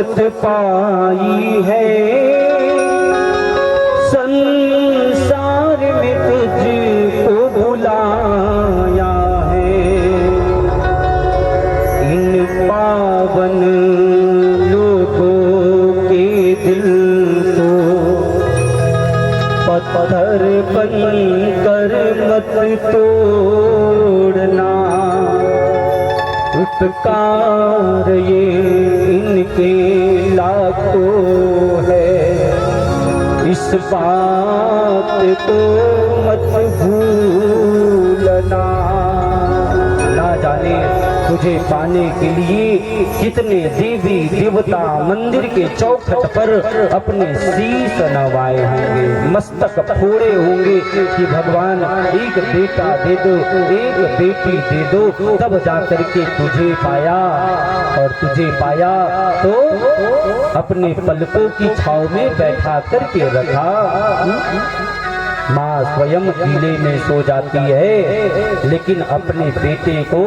फुर्सत पाई है संसार में तुझको बुलाया है। इन पावन लोगों के दिल को पत्थर बनकर मत तोड़ना। उपकार ये इनके लाखों है, इस बात को मत भूलना। ना जाने तुझे पाने के लिए कितने देवी देवता मंदिर के चौखट पर अपने शीश नवाए होंगे, मस्तक फोड़े होंगे कि भगवान एक बेटा दे दो, एक बेटी दे दो, तब जाकर के तुझे पाया। और तुझे पाया तो अपने पलकों की छाव में बैठा करके रखा। माँ स्वयं गीले में सो जाती है, लेकिन अपने बेटे को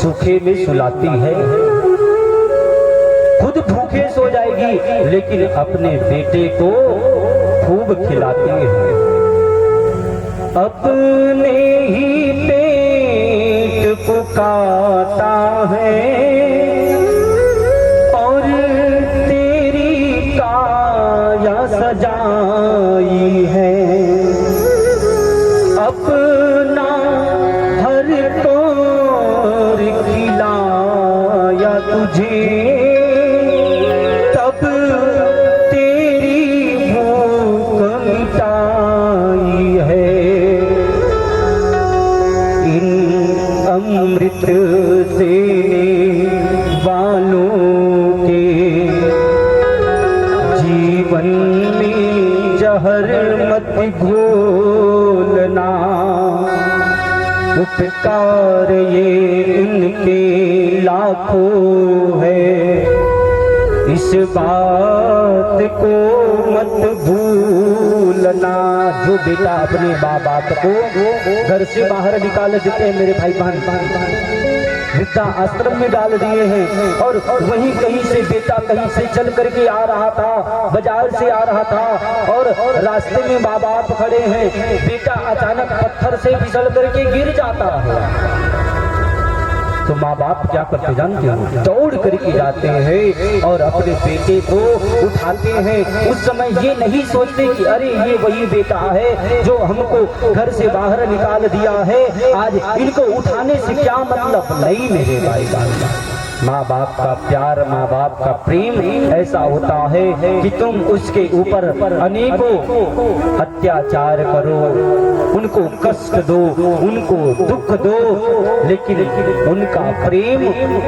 सूखे में सुलाती है। खुद भूखे सो जाएगी, लेकिन अपने बेटे को खूब खिलाती है। अपने ही पेट को काटा है और तेरी काया सजाई है। अपना हर तोर खिलाया तुझे, तब तेरी भूख मिटाई है। इन अमृत देने वालों के जीवन में जहर मत घोलना। उपकार ये इनके लाखों है, इस बात को मत भूलना। जो बेटा अपने माँ बाप को घर से बाहर निकाल देते हैं मेरे भाई बहन, वृद्धा आश्रम में डाल दिए हैं, और वहीं कहीं से बेटा कहीं से चल करके आ रहा था, बाजार से आ रहा था, और रास्ते में माँ बाप खड़े हैं, बेटा अचानक पत्थर से फिसल करके गिर जाता है। तो माँ बाप क्या करते जानते हो? दौड़ करके जाते हैं और अपने बेटे को उठाते हैं। उस समय ये नहीं सोचते कि अरे ये वही बेटा है जो हमको घर से बाहर निकाल दिया है, आज इनको उठाने से क्या मतलब। नहीं मेरे भाई बहन, माँ बाप का प्यार, माँ बाप का प्रेम ऐसा होता है कि तुम उसके ऊपर अनेकों अत्याचार करो, उनको कष्ट दो, उनको दुख दो, लेकिन उनका प्रेम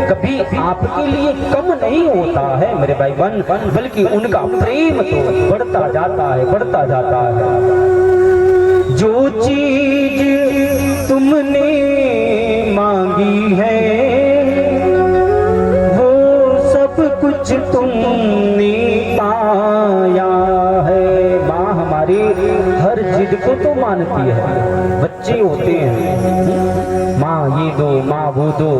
कभी आपके लिए कम नहीं होता है मेरे भाई बहन, बल्कि उनका प्रेम तो बढ़ता जाता है, बढ़ता जाता है। जो चीज तुमने मांगी है कुछ तुमने पाया है। माँ हमारी हर जिद को तो मानती है, बच्चे होते हैं, माँ ये दो, माँ वो दो,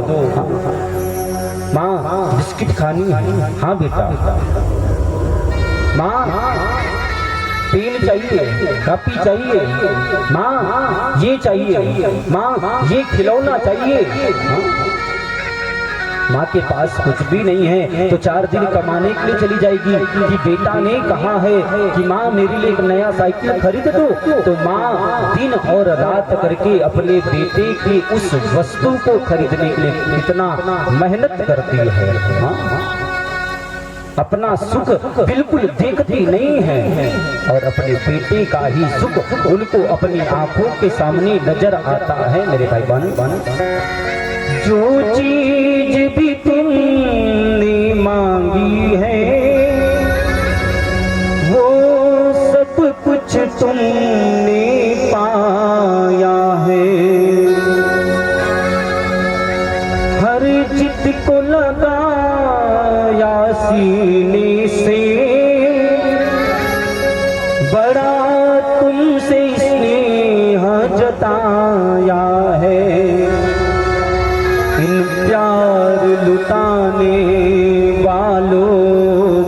माँ बिस्किट खानी है, हाँ बेटा, माँ पेन चाहिए, कॉपी चाहिए, माँ ये चाहिए, माँ ये खिलौना चाहिए। माँ के पास कुछ भी नहीं है तो 4 दिन कमाने के लिए चली जाएगी कि बेटा ने कहा है कि माँ मेरे लिए एक नया साइकिल खरीद दो, तो माँ दिन और रात करके अपने बेटे की उस वस्तु को खरीदने के लिए इतना मेहनत करती है। अपना सुख बिल्कुल देखती नहीं है और अपने बेटे का ही सुख उनको अपनी आंखों के सामने नजर आता है मेरे भाई बहन। जो चीज भी तुमने मांगी है वो सब कुछ तुमने पाया है। हर जिद को लगाया सीने से, बड़ा तुमसे स्नेह जताया है। इन प्यार लुटाने वालों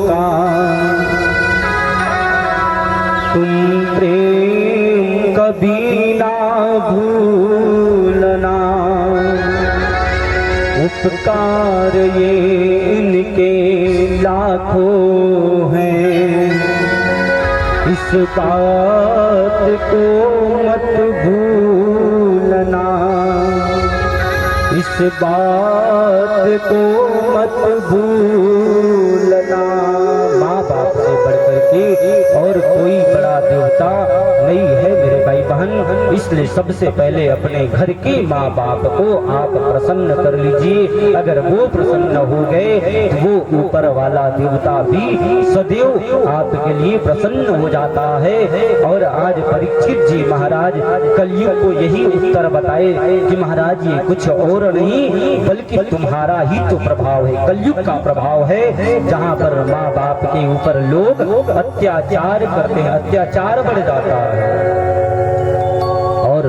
उपकार ये इनके लाखों हैं, इस बात को मत भूलना, इस बात को मत भूलना। माँ बाप से बढ़कर के और कोई बड़ा देवता नहीं है मेरे भाई बहन, इसलिए सबसे पहले अपने घर के माँ बाप को आप प्रसन्न कर लीजिए। अगर वो प्रसन्न हो गए तो वो ऊपर वाला देवता भी सदैव आपके लिए प्रसन्न हो जाता है। और आज परीक्षित जी महाराज कलयुग को यही उत्तर बताए कि महाराज ये कुछ और नहीं बल्कि तुम्हारा ही तो प्रभाव है, कलयुग का प्रभाव है, जहाँ पर माँ बाप के ऊपर लोग अत्याचार करते हैं, अत्याचार बढ़ जाता है। और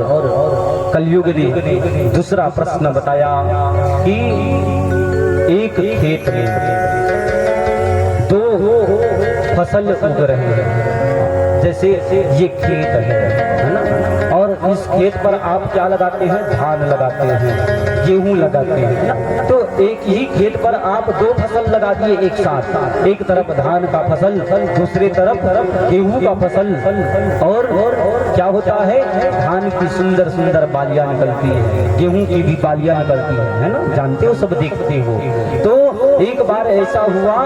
कलयुग ने दूसरा प्रश्न बताया कि एक खेत में दो फसल उग रहे हैं, जैसे ये खेत है ना, और इस खेत पर आप क्या लगाते हैं, धान लगाते हैं, गेहूं लगाते हैं। तो एक ही खेत पर आप दो फसल लगा दिए एक साथ, एक तरफ धान का फसल, दूसरी तरफ गेहूं का फसल, और क्या होता है, धान की सुंदर सुंदर बालियां निकलती है, गेहूं की भी बालियां निकलती है ना, जानते हो, सब देखते हो। तो एक बार ऐसा हुआ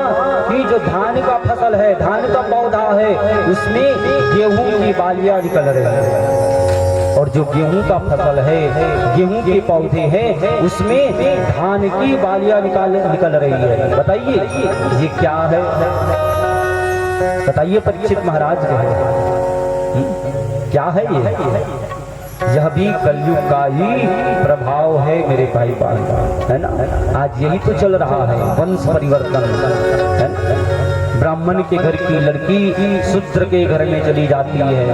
कि जो धान का फसल है, धान का पौधा है, उसमें गेहूं की बालियां निकल रही है, और जो गेहूं का फसल है, गेहूं के पौधे हैं, उसमें धान की बालियां निकल रही है। बताइए ये क्या है, बताइए परीक्षित महाराज क्या है ये? यह भी कलयुग का ही प्रभाव है मेरे भाई बहन, है ना। आज यही तो चल रहा है, वंश परिवर्तन है ना? ब्राह्मण के घर की लड़की शूद्र के घर में चली जाती है,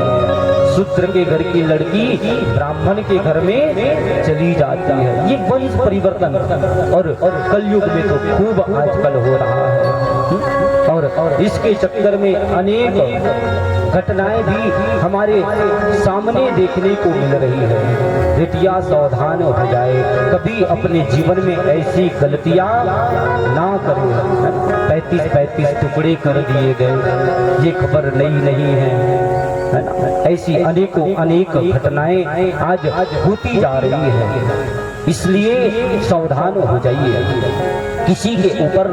शूद्र के घर की लड़की ब्राह्मण के घर में चली जाती है, ये वंश परिवर्तन और कलयुग में तो खूब आजकल हो रहा है। और इसके चक्कर में अनेक घटनाएं भी हमारे सामने देखने को मिल रही है। बेटियां सावधान हो जाए, कभी अपने जीवन में ऐसी गलतियां ना करें। 35-35 टुकड़े कर दिए गए, ये खबर नहीं है ना। ऐसी अनेक घटनाएं आज होती जा रही है, इसलिए सावधान हो जाइए। किसी के ऊपर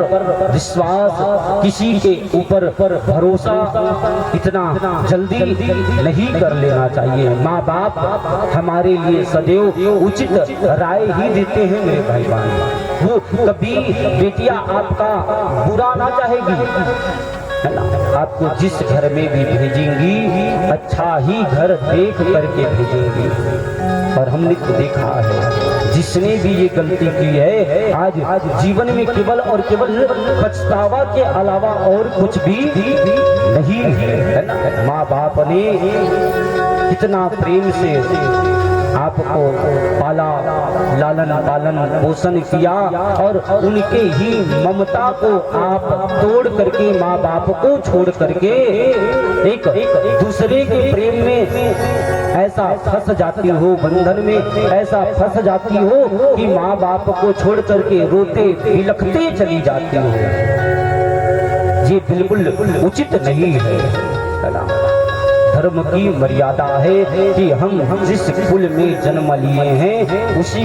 विश्वास, किसी के ऊपर भरोसा इतना जल्दी नहीं कर लेना चाहिए। माँ बाप हमारे लिए सदैव उचित राय ही देते हैं मेरे भाई बहन। वो कभी बेटियां आपका बुरा ना चाहेगी, है ना। आपको जिस घर में भी भेजेंगी अच्छा ही घर देख करके भेजेंगी। और हमने तो देखा है जिसने भी ये गलती की है आज जीवन में केवल और केवल पछतावा के अलावा और कुछ भी नहीं है ना। माँ बाप ने कितना प्रेम से आपको पाला, लालन पालन पोषण किया, और उनके ही ममता को आप तोड़ करके, माँ बाप को छोड़ करके एक दूसरे के प्रेम में ऐसा फंस जाती हो, बंधन में ऐसा फंस जाती हो कि माँ बाप को छोड़ करके रोते बिलखते चली जाती हो। ये बिल्कुल उचित नहीं है ना। धर्म की मर्यादा है कि हम जिस कुल में जन्म लिए हैं उसी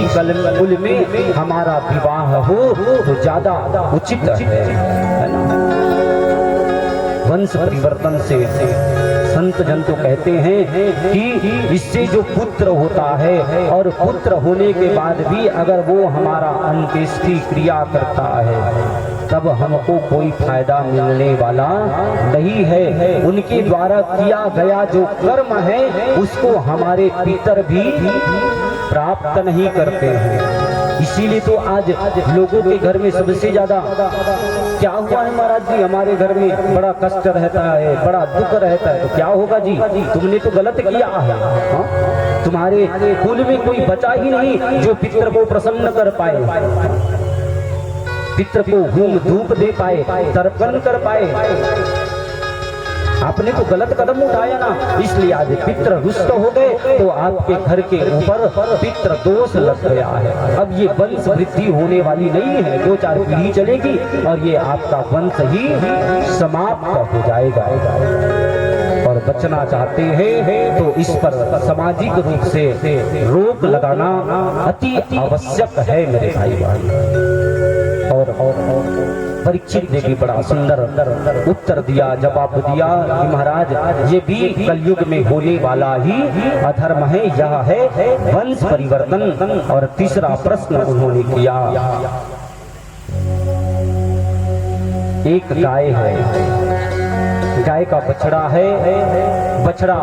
कुल में हमारा विवाह हो तो ज्यादा उचित है ना। वंश परिवर्तन से संत जन तो कहते हैं कि इससे जो पुत्र होता है और पुत्र होने के बाद भी अगर वो हमारा अंत्येष्टि क्रिया करता है तब हमको कोई फायदा मिलने वाला नहीं है। उनके द्वारा किया गया जो कर्म है उसको हमारे पितर भी प्राप्त नहीं करते हैं। इसीलिए तो आज लोगों के घर में सबसे ज्यादा क्या हुआ है महाराज जी, हमारे घर में बड़ा कष्ट रहता है, बड़ा दुख रहता है, तो क्या होगा जी, तुमने तो गलत किया है। हाँ? तुम्हारे कुल में कोई बचा ही नहीं जो पितर को प्रसन्न कर पाए, पितर को होम धूप दे पाए, तर्पण कर पाए। आपने तो गलत कदम उठाया ना, इसलिए आज पितृ रुष्ट हो गए, तो आपके घर के ऊपर पितृ दोष लग गया है। अब ये वंश वृद्धि होने वाली नहीं है, 2-4 पीढ़ी चलेगी और ये आपका वंश ही समाप्त हो जाएगा। और बचना चाहते हैं तो इस पर सामाजिक रूप से रोक लगाना अति आवश्यक है मेरे भाई बहन। और परीक्षित ने भी बड़ा सुंदर उत्तर दिया, जवाब दिया कि महाराज ये भी कलयुग में होने वाला ही अधर्म है, यह है वंश परिवर्तन। और तीसरा प्रश्न उन्होंने किया, एक गाय है, गाय का बछड़ा है, बछड़ा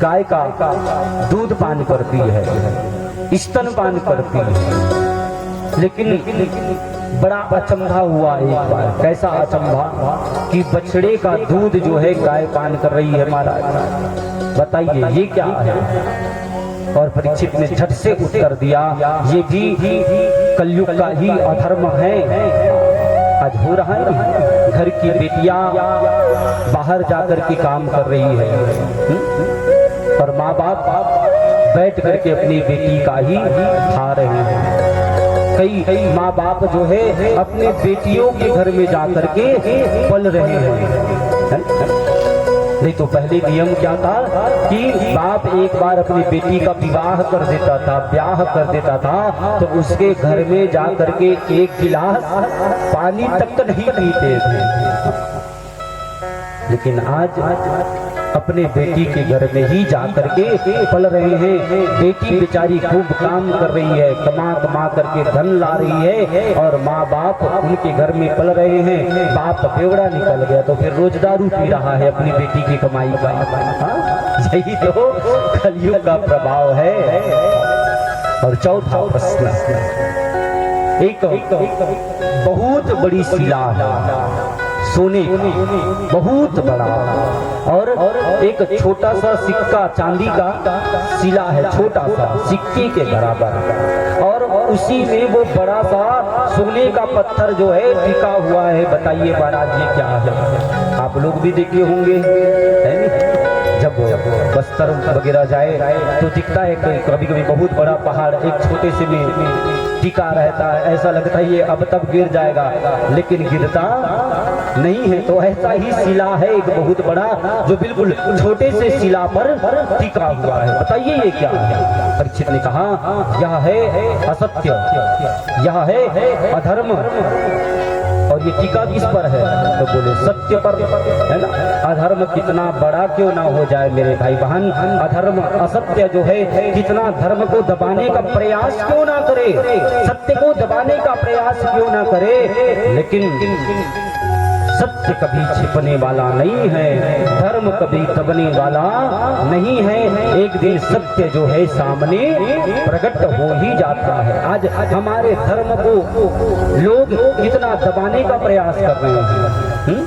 गाय का दूध पान करती है, स्तन पान करती है, लेकिन बड़ा अचंभा हुआ एक बार। कैसा अचंभा कि बछड़े का दूध जो है गाय पान कर रही है। महाराज बताइए ये क्या है? और परीक्षित ने झट से उत्तर दिया, ये भी कलयुग का ही अधर्म है। आज हो रहा है, घर की बेटियां बाहर जाकर के काम कर रही है और माँ बाप बैठ करके अपनी बेटी का ही खा रहे हैं। कई माँ बाप जो है अपने बेटियों के घर में जाकर के पल रहे हैं। नहीं तो पहले नियम क्या था कि बाप एक बार अपनी बेटी का विवाह कर देता था, ब्याह कर देता था, तो उसके घर में जा करके एक गिलास पानी तक तो नहीं पीते थे। लेकिन आज अपने बेटी के घर में ही जा करके पल रहे हैं। बेटी बेचारी खूब काम कर रही है, कमा करके धन ला रही है और माँ बाप उनके घर में पल रहे हैं। बाप बेवड़ा निकल गया तो फिर रोज दारू पी रहा है अपनी बेटी की कमाई का। यही तो कलयुग का प्रभाव है। और चौथा प्रश्न, एक बहुत बड़ी शिला है, सोने बहुत बड़ा, और एक छोटा सा सिक्का चांदी का शिला है, छोटा सा सिक्के के बराबर, और उसी में वो बड़ा सा सोने का पत्थर जो है टिका हुआ है। बताइए महाराज ये क्या है? आप लोग भी देखे होंगे, है नहीं? जब बस्तर वगैरह जाए तो दिखता है कभी कभी बहुत बड़ा पहाड़ एक छोटे से में टिका रहता है, ऐसा लगता है ये अब तक गिर जाएगा, लेकिन गिरता नहीं है। तो ऐसा ही शिला है एक बहुत बड़ा, जो बिल्कुल छोटे से शिला पर टिका हुआ है। बताइए ये क्या है? परीक्षित ने कहा यह है असत्य, यह है अधर्म। और ये टीका किस पर है? तो बोले सत्य पर, है ना। अधर्म कितना बड़ा क्यों ना हो जाए मेरे भाई बहन, अधर्म असत्य जो है कितना धर्म को दबाने का प्रयास क्यों ना करे, सत्य को दबाने का प्रयास क्यों ना करे, लेकिन सत्य कभी छिपने वाला नहीं है, धर्म कभी दबने वाला नहीं है। एक दिन सत्य जो है सामने प्रकट हो ही जाता है। आज हमारे धर्म को लोग कितना दबाने का प्रयास कर रहे हैं।